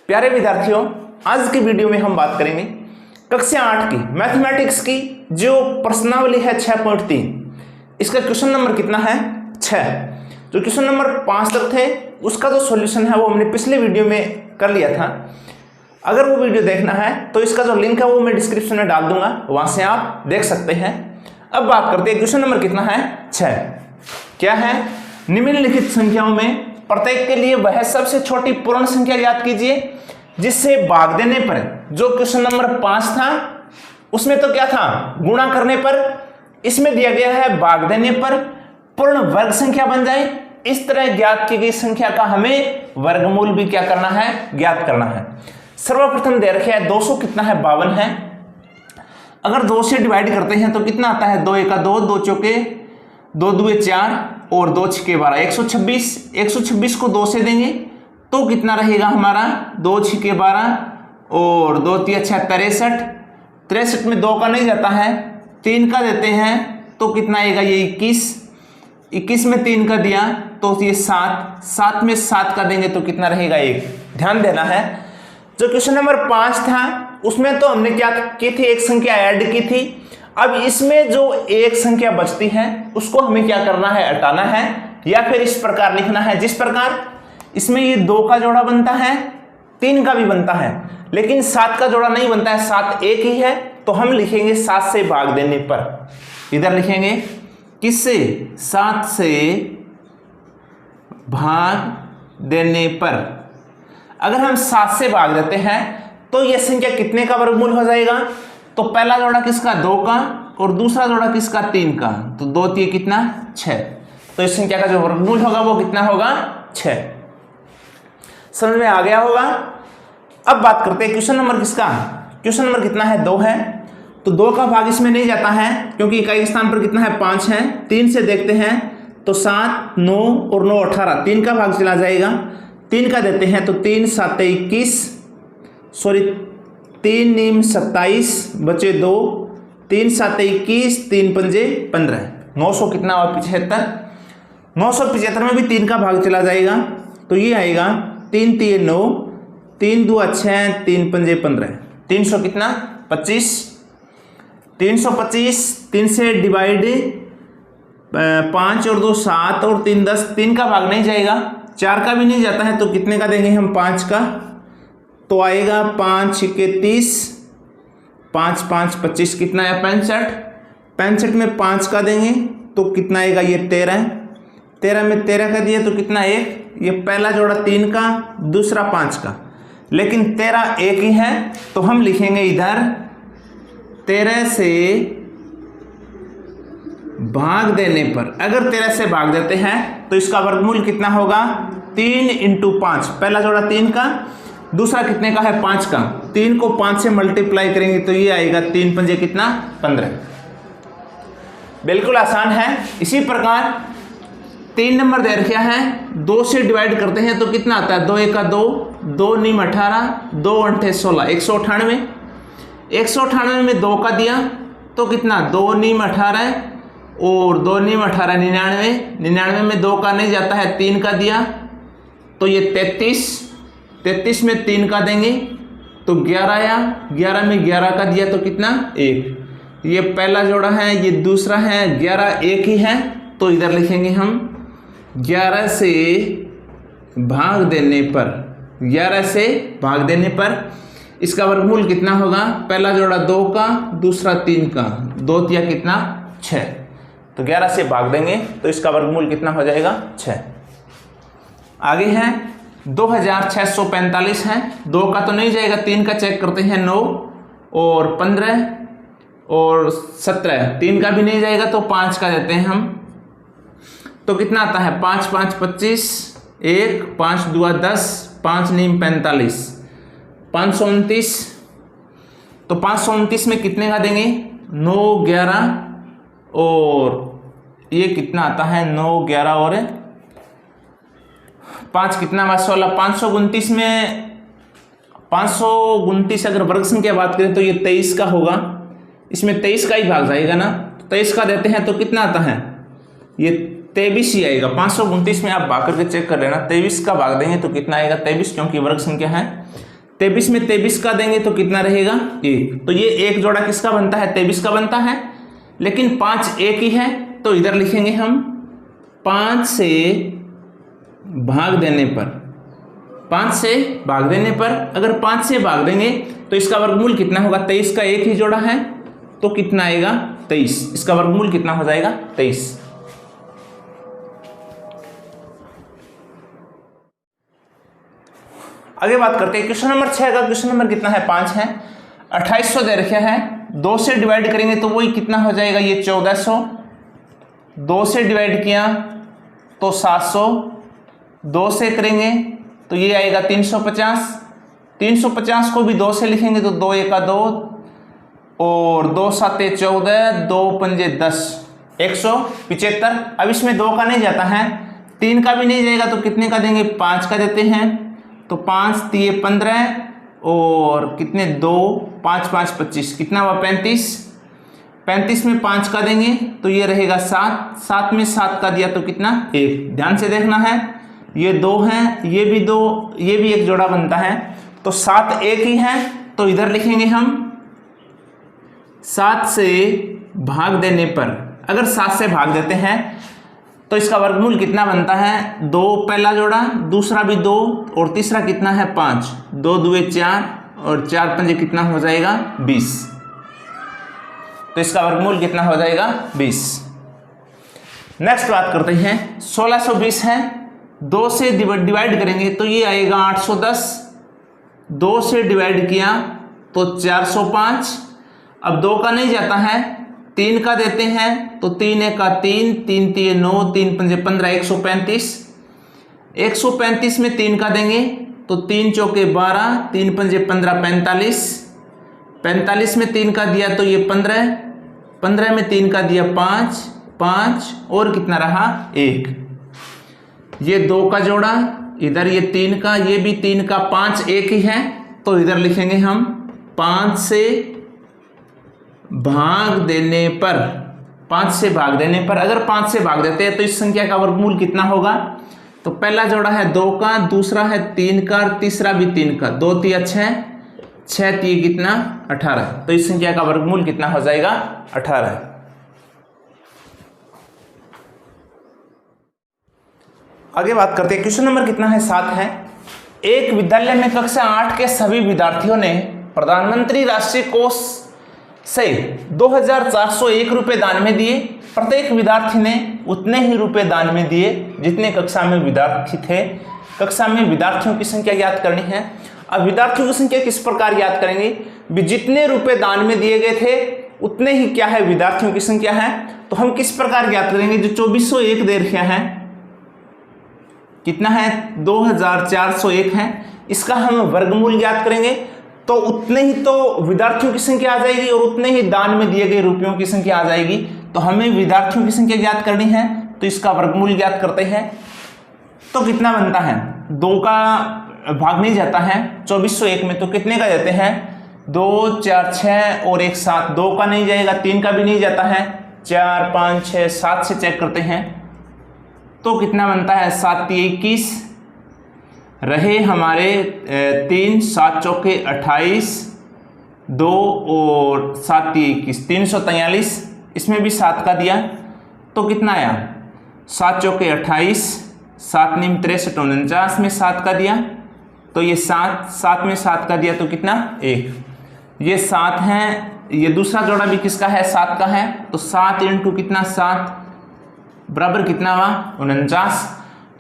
प्यारे विद्यार्थियों, आज की वीडियो में हम बात करेंगे कक्षा 8 की मैथमेटिक्स की जो प्रश्नावली है 6.3। इसका क्वेश्चन नंबर कितना है? 6। जो क्वेश्चन नंबर 5 तक थे उसका जो सॉल्यूशन है वो हमने पिछले वीडियो में कर लिया था। अगर वो वीडियो देखना है तो इसका जो लिंक है वो मैं डिस्क्रिप्शन में डाल दूंगा, वहां से आप देख सकते हैं। अब बात करते हैं क्वेश्चन नंबर कितना है? 6। क्या है? निम्नलिखित संख्याओं में प्रत्येक के लिए वह सबसे छोटी पूर्ण संख्या याद कीजिए जिससे भाग देने पर, जो क्वेश्चन नंबर 5 था उसमें तो क्या था, गुणा करने पर, इसमें दिया गया है भाग देने पर पूर्ण वर्ग संख्या बन जाए। इस तरह ज्ञात की गई संख्या का हमें वर्गमूल भी क्या करना है? ज्ञात करना है। सर्वप्रथम दे रखे है 200 कितना है? 52 है। अगर 2 से डिवाइड करते हैं तो कितना आता है? 2 एका 2, 2 चौके 2 दुए 4 और 2 छक्के 12, 126। 126 को 2 से देंगे तो कितना रहेगा हमारा? 2 छक्के 12 और 2 तिया 6, 63। 63 में 2 का नहीं जाता है, 3 का देते हैं तो कितना आएगा? ये 21। 21 में 3 का दिया तो ये 7। 7 में 7 का देंगे तो कितना रहेगा? 1। ध्यान देना है, जो क्वेश्चन नंबर 5 था उसमें तो हमने क्या की थी? एक संख्या ऐड की थी। अब इसमें जो एक संख्या बचती है उसको हमें क्या करना है? हटाना है, या फिर इस प्रकार लिखना है जिस प्रकार इसमें ये 2 का जोड़ा बनता है, 3 का भी बनता है, लेकिन 7 का जोड़ा नहीं बनता है। 7 एक ही है तो हम लिखेंगे 7 से भाग देने पर। इधर लिखेंगे किससे? 7 से भाग देने पर। अगर हम 7 से भाग देते हैं तो यह संख्या कितने का वर्गमूल हो जाएगा? तो पहला जोड़ा किसका? 2 का, और दूसरा जोड़ा किसका? 3 का। तो 2 3 कितना? 6। तो इस संख्या का जो वर्गमूल होगा वो कितना होगा? 6। समझ में आ गया होगा। अब बात करते हैं क्वेश्चन नंबर किसका? क्वेश्चन नंबर कितना है? 2 है। तो 2 का भाग इसमें नहीं जाता है क्योंकि इकाई स्थान पर कितना है? 5 है। 3 से देखते हैं तो 7, 9 और 9 18, 3 का भाग चला जाएगा। 3 का देते हैं तो 3 7 21, सॉरी 3 नीम 27, बचे 2, 3 7 21, 3 पंजे 15, 900 कितना और 75। 975 में भी 3 का भाग चला जाएगा तो ये आएगा 3 3 9, 3 2 6, 3 पंजे 15, 300 कितना? 25। 325, 3 से डिवाइड 5 और 2 7 और 3 10, 3 का भाग नहीं जाएगा, 4 का भी नहीं जाता है तो कितने का देंगे हम? 5 का। तो आएगा 5 छक्के 30, 5 5 25 कितना है? 65। 65 में 5 का देंगे तो कितना आएगा? ये 13। 13 में 13 का दिया तो कितना? 1। ये पहला जोड़ा 3 का, दूसरा 5 का, लेकिन 13 एक ही है तो हम लिखेंगे इधर 13 से भाग देने पर। अगर 13 से भाग देते हैं तो इसका वर्गमूल कितना होगा? 3 × 5। पहला जोड़ा 3 का, दूसरा कितने का है? 5 का। 3 को 5 से मल्टीप्लाई करेंगे तो ये आएगा 3 पंजे कितना? 15। बिल्कुल आसान है। इसी प्रकार 3 नंबर दे रखा है, 2 से डिवाइड करते हैं तो कितना आता है? 2 एका 2, 2 नीम 18, 2 8 16, 198। 198 में 2 का दिया तो कितना? 2 नीम 18 और 2 नीम 18 99। 99 में 2 का नहीं जाता है, 3 का दिया तो ये 33। 33 में 3 का देंगे तो 11 आया। 11 में 11 का दिया तो कितना? 1। ये पहला जोड़ा है, ये दूसरा है, 11 एक ही है तो इधर लिखेंगे हम 11 से भाग देने पर। 11 से भाग देने पर इसका वर्गमूल कितना होगा? पहला जोड़ा 2 का, दूसरा 3 का, 2 तिया कितना? 6। तो 11 से भाग देंगे तो इसका वर्गमूल कितना हो जाएगा? 6। आगे है 2645 है। 2 का तो नहीं जाएगा, 3 का चेक करते हैं, 9 और 15 और 17, 3 का भी नहीं जाएगा तो 5 का देते हैं हम। तो कितना आता है? 5 5 25, 1 5 2 10, 5 नीम 45, 529। तो 529 में कितने का देंगे? 9 11 और ये कितना आता है? 9 11 और 5 कितना? 16। 529 में 529 अगर वर्ग संख्या बात करें तो ये 23 का होगा। इसमें 23 का ही भाग जाएगा ना, तो 23 का देते हैं तो कितना आता है? ये 23 ही आएगा। 529 में आप भाग करके चेक कर लेना, 23 का भाग देंगे तो कितना आएगा? 23, क्योंकि वर्ग संख्या है। 23 में 23 का देंगे तो कितना रहेगा 1। तो ये एक जोड़ा किसका बनता है 23 का बनता है, लेकिन 5 एक ही है तो इधर लिखेंगे हम 5 से भाग देने पर, 5 से भाग देने पर अगर 5 से भाग देंगे तो इसका वर्गमूल कितना होगा 23 का एक ही जोड़ा है तो कितना आएगा 23, इसका वर्गमूल कितना हो जाएगा 23। आगे बात करते हैं क्वेश्चन नंबर 6 का। क्वेश्चन नंबर कितना है 5 है, 2800 दे रखा है, 2 से डिवाइड करेंगे तो वही कितना हो जाएगा ये 1400, 2 से डिवाइड किया तो 700, 2 से करेंगे तो ये आएगा 350, 350 को भी 2 से लिखेंगे तो 2 एका 2 और 2 साते 14, 2 पंजे 10, 175। अब इसमें 2 का नहीं जाता है, 3 का भी नहीं जाएगा तो कितने का देंगे 5 का देते हैं, तो 5 दिए 15 और कितने 2 5 5 25 कितना हुआ 35, 35 में 5 का देंगे तो ये रहेगा 7, 7 में 7 का दिया तो कितना 1। ध्यान से देखना है ये 2 है, ये भी 2, ये भी एक जोड़ा बनता है तो 7 एक ही है तो इधर लिखेंगे हम 7 से भाग देने पर, अगर 7 से भाग देते हैं तो इसका वर्गमूल कितना बनता है 2 पहला जोड़ा, दूसरा भी 2 और तीसरा कितना है 5, 2 दुए 4 और 4 पंजे कितना हो जाएगा 20, तो इसका वर्गमूल कितना हो जाएगा 20। नेक्स्ट बात करते हैं 1620 है, 2 से डिवाइड करेंगे तो ये आएगा 810, 2 से डिवाइड किया तो 405, अब 2 का नहीं जाता है 3 का देते हैं तो 3 एका 3, 3 3 9, 3 पंजे 15, 135, 135 में 3 का देंगे तो 3 चौके 12, 3 पंजे 15, 45, 45 में 3 का दिया तो ये 15, 15 में 3 का दिया 5, 5 और कितना रहा 1, ये 2 का जोड़ा, इधर ये 3 का, ये भी 3 का, 5 एक ही है तो इधर लिखेंगे हम 5 से भाग देने पर, 5 से भाग देने पर, अगर 5 से भाग देते हैं तो इस संख्या का वर्गमूल कितना होगा, तो पहला जोड़ा है 2 का, दूसरा है 3 का, तीसरा भी 3 का, 2 3 6, 6 3 कितना 18, तो इस संख्या का वर्गमूल कितना हो जाएगा 18। आगे बात करते हैं क्वेश्चन नंबर कितना है 7 है, एक विद्यालय में कक्षा 8 के सभी विद्यार्थियों ने प्रधानमंत्री राष्ट्रीय कोष से 2401 रुपए दान में दिए, प्रत्येक विद्यार्थी ने उतने ही रुपए दान में दिए जितने कक्षा में विद्यार्थी थे। कक्षा में विद्यार्थियों की संख्या ज्ञात करनी है। अब विद्यार्थियों की संख्या किस प्रकार ज्ञात करेंगे, जितने रुपए दान में दिए गए थे उतने ही क्या है विद्यार्थियों की संख्या है, तो हम किस प्रकार ज्ञात करेंगे, जो 2401 दे रखा है कितना है 2401 है, इसका हम वर्गमूल ज्ञात करेंगे तो उतने ही तो विद्यार्थियों की संख्या आ जाएगी और उतने ही दान में दिए गए रुपयों की संख्या आ जाएगी। तो हमें विद्यार्थियों की संख्या ज्ञात करनी है तो इसका वर्गमूल ज्ञात करते हैं तो कितना बनता है, 2 का भाग नहीं जाता है 2401 में तो कितने का देते हैं 2 4 6 और 1 7, 2 का नहीं जाएगा, 3 का भी नहीं जाता है, 4 5 6 7 से चेक करते हैं तो कितना बनता है 7 21 रहे हमारे 3, 7 चौके 28, 2 और 7 21 343, इसमें भी 7 का दिया तो कितना आया 7 चौके 28, 7 नीम 63 49 में 7 का दिया तो ये 7 में 7 का दिया तो कितना 1, ये 7 है, ये दूसरा जोड़ा भी किसका है 7 का है तो 7 इंटू कितना 7 बराबर कितना हुआ 49।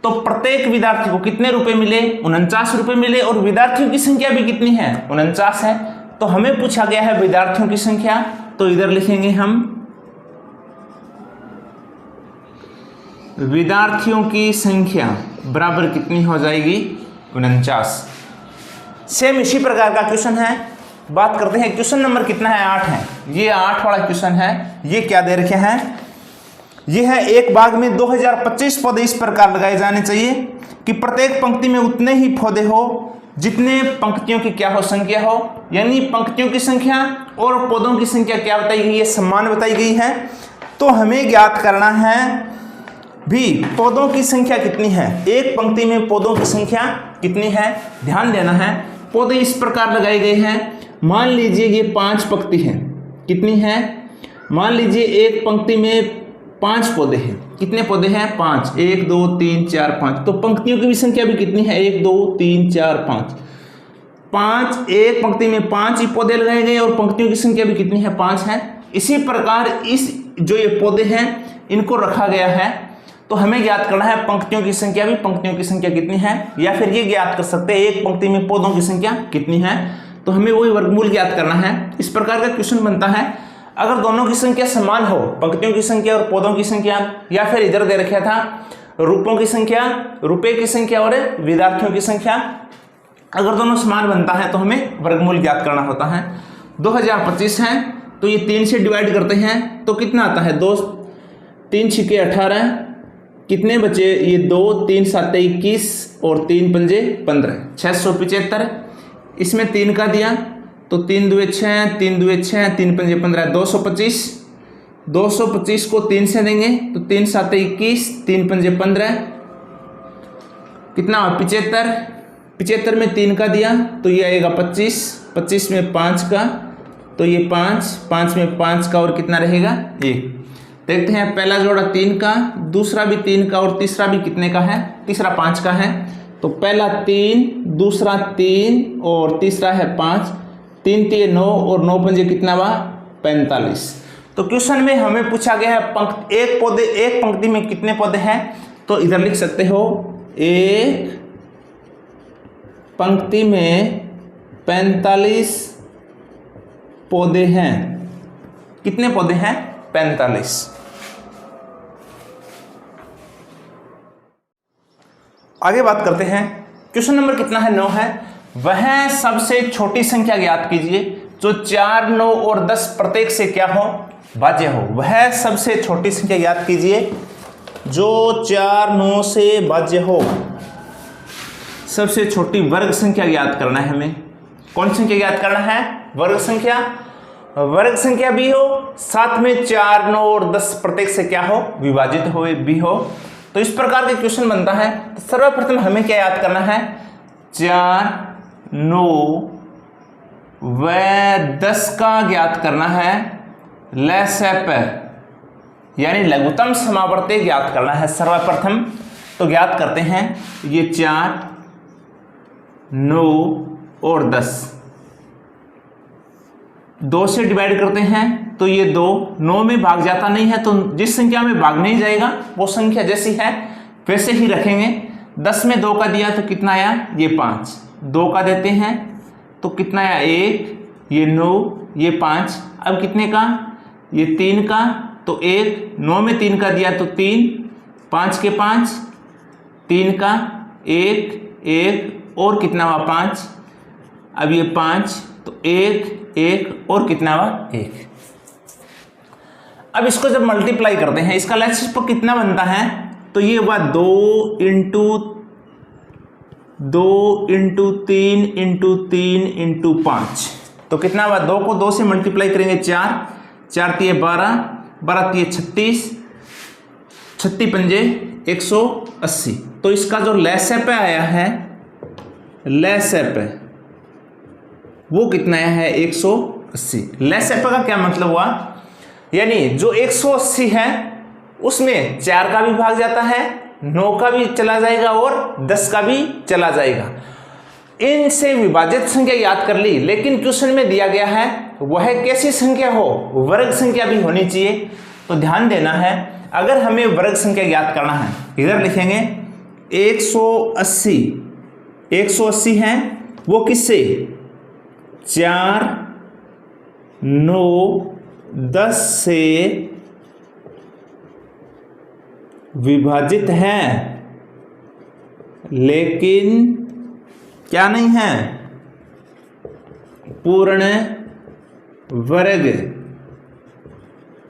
तो प्रत्येक विद्यार्थी को कितने रुपए मिले 49 रुपए मिले और विद्यार्थियों की संख्या भी कितनी है 49 है। तो हमें पूछा गया है विद्यार्थियों की संख्या तो इधर लिखेंगे हम विद्यार्थियों की संख्या बराबर कितनी हो जाएगी 49। सेम इसी प्रकार का क्वेश्चन है, बात करते हैं क्वेश्चन नंबर कितना है 8 है, ये 8 वाला क्वेश्चन है। ये क्या दे रखे हैं, ये है एक बाग में 2025 पौधे इस प्रकार लगाए जाने चाहिए कि प्रत्येक पंक्ति में उतने ही पौधे हो जितने पंक्तियों की क्या हो संख्या हो, यानी पंक्तियों की संख्या और पौधों की संख्या क्या बताई गई है समान बताई गई है। तो हमें ज्ञात करना है भी पौधों की संख्या कितनी है, एक पंक्ति में पौधों की संख्या कितनी है। ध्यान देना है पौधे इस प्रकार लगाए गए हैं। मान लीजिए ये 5 पंक्ति हैं, कितनी है, मान लीजिए एक पंक्ति में 5 पौधे हैं। कितने पौधे हैं, 5, 1 2 3 4 5। तो पंक्तियों की भी संख्या भी कितनी है, 1 2 3 4 5। एक पंक्ति में 5 ही पौधे लगाए गए और पंक्तियों की संख्या भी कितनी है, 5 है। इसी प्रकार इस जो ये पौधे हैं इनको रखा गया है। तो हमें ज्ञात करना है पंक्तियों की संख्या भी, पंक्तियों की संख्या कितनी है, या फिर ये ज्ञात कर सकते हैं एक पंक्ति में पौधों की संख्या कितनी है। तो हमें वही वर्गमूल ज्ञात करना है। इस प्रकार का क्वेश्चन बनता है। अगर दोनों की संख्या समान हो, पंक्तियों की संख्या और पौधों की संख्या, या फिर इधर दे रखा था रूपों की संख्या, रुपए की संख्या और विद्यार्थियों की संख्या, अगर दोनों समान बनता है तो हमें वर्गमूल ज्ञात करना होता है। 2025 है तो ये 3 से डिवाइड करते हैं तो कितना आता है, 2 3 6 18, कितने बचे, ये 2 3 7 21 और 3 पंजे 15, 675। इसमें 3 का दिया तो 3 2 6, 3 2 6, 3 पंजे 15, 225। 225 को 3 से देंगे तो 3 7 21, 3 पंजे 15, कितना 75। 75 में 3 का दिया तो ये आएगा 25। 25 में 5 का तो ये 5, 5 में 5 का और कितना रहेगा, 1। देखते हैं पहला जोड़ा 3 का, दूसरा भी 3 का और तीसरा भी कितने का है, तीसरा 5 का है। तो पहला 3, दूसरा 3 और तीसरा है 5। 3 3 9 और 9 पंजे कितना हुआ, 45। तो क्वेश्चन में हमें पूछा गया है एक पंक्ति में कितने पौधे हैं। तो इधर लिख सकते हो एक पंक्ति में 45 पौधे हैं। कितने पौधे हैं, 45। आगे बात करते हैं। क्वेश्चन नंबर कितना है, 9 है। वह सबसे छोटी संख्या ज्ञात कीजिए जो 4 9 और 10 प्रत्येक से क्या हो, भाज्य हो। वह सबसे छोटी संख्या ज्ञात कीजिए जो 4 9 से भाज्य हो। सबसे छोटी वर्ग संख्या ज्ञात करना है हमें। कौन संख्या ज्ञात करना है, वर्ग संख्या। वर्ग संख्या भी हो, साथ में 4 9 और 10 प्रत्येक से क्या हो, विभाजित हो भी हो। तो इस प्रकार के क्वेश्चन बनता है। तो सर्वप्रथम हमें क्या याद करना है, 4 9 व 10 का ज्ञात करना है लसैप, यानी लघुत्तम समावर्ती ज्ञात करना है सर्वप्रथम। तो ज्ञात करते हैं, ये 4 9 और 10 2 से डिवाइड करते हैं तो ये 2 9 में भाग जाता नहीं है, तो जिस संख्या में भाग नहीं जाएगा वो संख्या जैसी है वैसे ही रखेंगे। 10 में 2 का दिया तो कितना आया, ये 5। 2 का देते हैं तो कितना आया, 1, ये 9, ये 5। अब कितने का, ये 3 का तो 1, 9 में 3 का दिया तो 3, 5 के 5, 3 का 1 1 और कितना हुआ, 5। अब ये 5 तो 1 1 और कितना हुआ, 1। अब इसको जब मल्टीप्लाई करते हैं, इसका लसैप कितना बनता है, तो ये हुआ 2 इंटू 3 इंटू 3 इंटू 5। तो कितना हुआ, 2 को 2 से मल्टीप्लाई करेंगे 4, 4 तिये 12, 12 तिये 36, 36 पंजे 180। तो इसका जो लसैप आया है, लसैप वो कितना है, 180। लसैप का क्या मतलब हुआ, यानी जो 180 है उसमें 4 का भी भाग जाता है, 9 का भी चला जाएगा और 10 का भी चला जाएगा। इनसे विभाजित संख्या याद कर ली, लेकिन क्वेश्चन में दिया गया है वह कैसी संख्या हो, वर्ग संख्या भी होनी चाहिए। तो ध्यान देना है, अगर हमें वर्ग संख्या याद करना है, इधर लिखेंगे 180 है, वो किससे, 4 9 10 से विभाजित है, लेकिन क्या नहीं है, पूर्ण वर्ग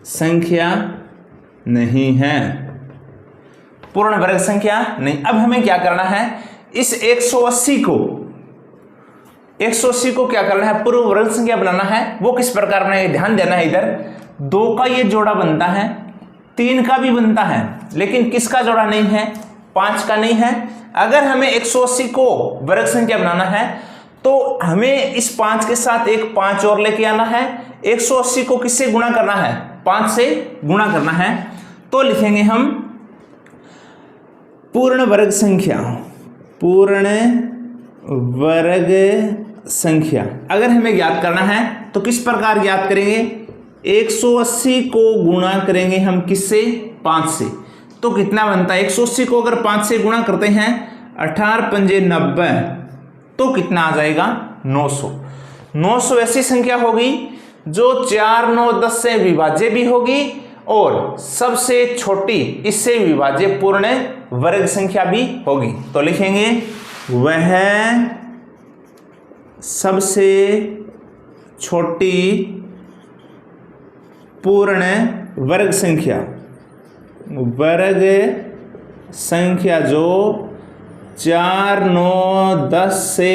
संख्या नहीं है, पूर्ण वर्ग संख्या नहीं। अब हमें क्या करना है, इस 180 को क्या करना है, पूर्ण वर्ग संख्या बनाना है। वो किस प्रकार बनाएंगे, ध्यान देना है। इधर 2 का ये जोड़ा बनता है, 3 का भी बनता है, लेकिन किसका जोड़ा नहीं है, 5 का नहीं है। अगर हमें 180 को वर्ग संख्या बनाना है तो हमें इस 5 के साथ एक 5 और लेके आना है। 180 को किससे गुणा करना है? 5 से गुणा करना है। तो लिखेंगे हम पूर्ण वर्ग संख्या, पूर्ण वर्ग संख्या अगर हमें ज्ञात करना है तो किस प्रकार ज्ञात करेंगे? 180 को गुणा करेंगे हम किससे? 5 से। तो कितना बनता है? 180 को अगर 5 से गुणा करते हैं 18 पंजे 90, तो कितना आ जाएगा? 900। 900 ऐसी संख्या होगी जो 4, 9, 10 से विभाज्य भी होगी और सबसे छोटी इससे विभाज्य पूर्ण वर्ग संख्या भी होगी। तो लिखेंगे वह सबसे छोटी पूर्ण वर्ग संख्या, वर्ग संख्या जो 4, 9, 10 से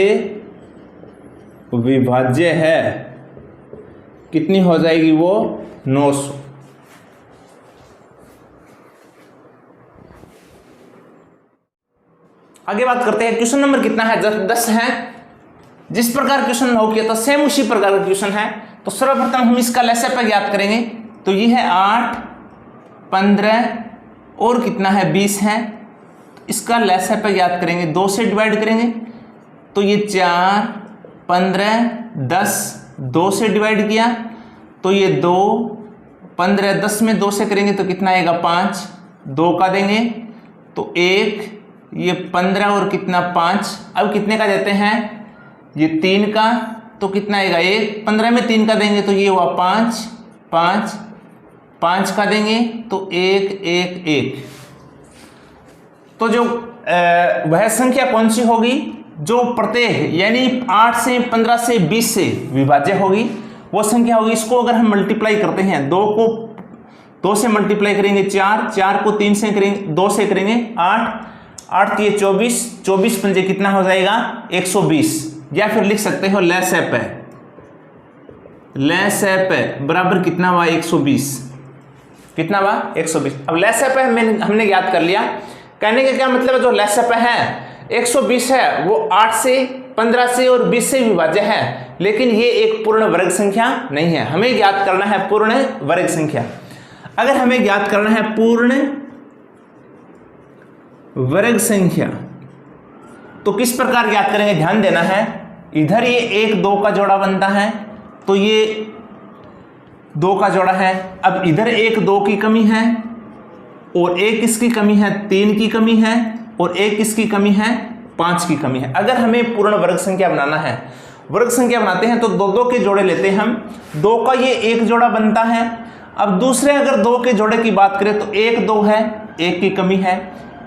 विभाज्य है। कितनी हो जाएगी वो? 900। आगे बात करते हैं क्वेश्चन नंबर कितना है? 10 है। जिस प्रकार क्वेश्चन हो किया था सेम उसी प्रकार का क्वेश्चन है। तो सर्वप्रथम हम इसका लसाअ ज्ञात करेंगे। तो ये है 8, 15 और कितना है? 20 है। इसका लसाअ ज्ञात करेंगे, 2 से डिवाइड करेंगे तो ये 4, 15, 10, 2 से डिवाइड किया तो ये 2, 15, 10 में 2 से करेंगे तो कितना आएगा? 5, 2 का देंगे तो 1, ये 15 और कितना? 5। अब कितने का देते हैं? ये 3 का, तो कितना आएगा? 1, 15 में 3 का देंगे तो ये हुआ 5, 5, 5 का देंगे तो 1, 1, 1। तो जो वह संख्या कौन सी होगी जो प्रत्येक यानी 8 से 15 से 20 से विभाज्य होगी, वो संख्या होगी। इसको अगर हम मल्टीप्लाई करते हैं, 2 को 2 से मल्टीप्लाई करेंगे 4, 4 को 3 से करेंगे, 2 से करेंगे 8, 8 ये 24, 24 पंजे कितना हो जाएगा? 120। या फिर लिख सकते हो लसाअ, लसाअ बराबर कितना हुआ? 120। कितना हुआ? 120। अब लसाअ हमने ज्ञात कर लिया। कहने का क्या मतलब है? जो लसाअ है 120 है वो 8 से 15 से और 20 से विभाज्य है, लेकिन ये एक पूर्ण वर्ग संख्या नहीं है। हमें ज्ञात करना है पूर्ण वर्ग संख्या। अगर हमें ज्ञात करना है पूर्ण वर्ग संख्या तो किस प्रकार ज्ञात करेंगे? ध्यान देना है। इधर ये 1, 2 का जोड़ा बनता है तो ये 2 का जोड़ा है। अब इधर 1, 2 की कमी है और 1 किसकी कमी है? 3 की कमी है और 1 किसकी कमी है? 5 की कमी है। अगर हमें पूर्ण वर्ग संख्या बनाना है, वर्ग संख्या बनाते हैं तो 2 के जोड़े लेते हैं हम। 2 का ये 1 जोड़ा बनता है। अब दूसरे अगर 2 के जोड़े की बात करें तो 1, 2 है, 1 की कमी है,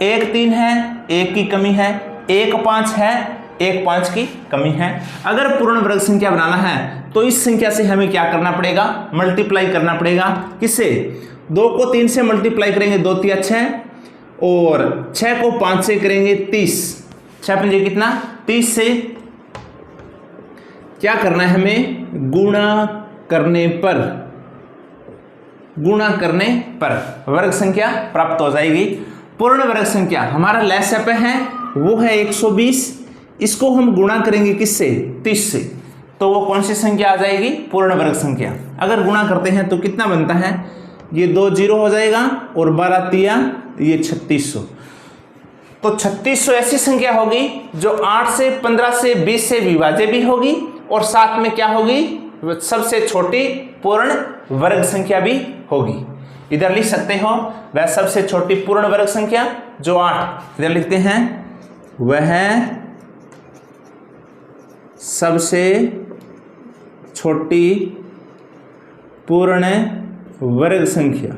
1, 3 है, 1 की कमी है, 1, 5 है, 1, 5 की कमी है। अगर पूर्ण वर्ग संख्या बनाना है तो इस संख्या से हमें क्या करना पड़ेगा? मल्टीप्लाई करना पड़ेगा। किससे? 2 को 3 से मल्टीप्लाई करेंगे 2 तिया 6 और 6 को 5 से करेंगे 30। 6 पंजे कितना? 30 से क्या करना है हमें? गुणा करने पर, गुणा करने पर वर्ग संख्या प्राप्त हो जाएगी। पूर्ण वर्ग संख्या हमारा लसाअ है वो है 120। इसको हम गुणा करेंगे किससे? 30 से, तो वो कौन सी संख्या आ जाएगी? पूर्ण वर्ग संख्या। अगर गुणा करते हैं तो कितना बनता है? ये 2 0 हो जाएगा और 12 तिया ये 3600। तो 3600 ऐसी संख्या होगी जो 8 से 15 से 20 से विभाज्य भी होगी और साथ में क्या होगी? सबसे छोटी पूर्ण वर्ग संख्या भी होगी। इधर लिख सकते हो वह सबसे छोटी पूर्ण वर्ग संख्या जो 8, इधर लिखते हैं वह सबसे छोटी पूर्ण वर्ग संख्या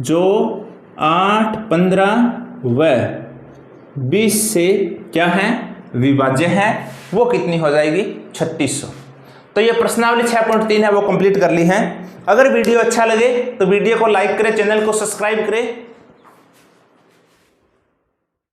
जो 8, 15 व 20 से क्या है? विभाज्य है। वो कितनी हो जाएगी? 3600। तो ये प्रश्नावली 6.3 है वो कंप्लीट कर ली है। अगर वीडियो अच्छा लगे तो वीडियो को लाइक करें, चैनल को सब्सक्राइब करें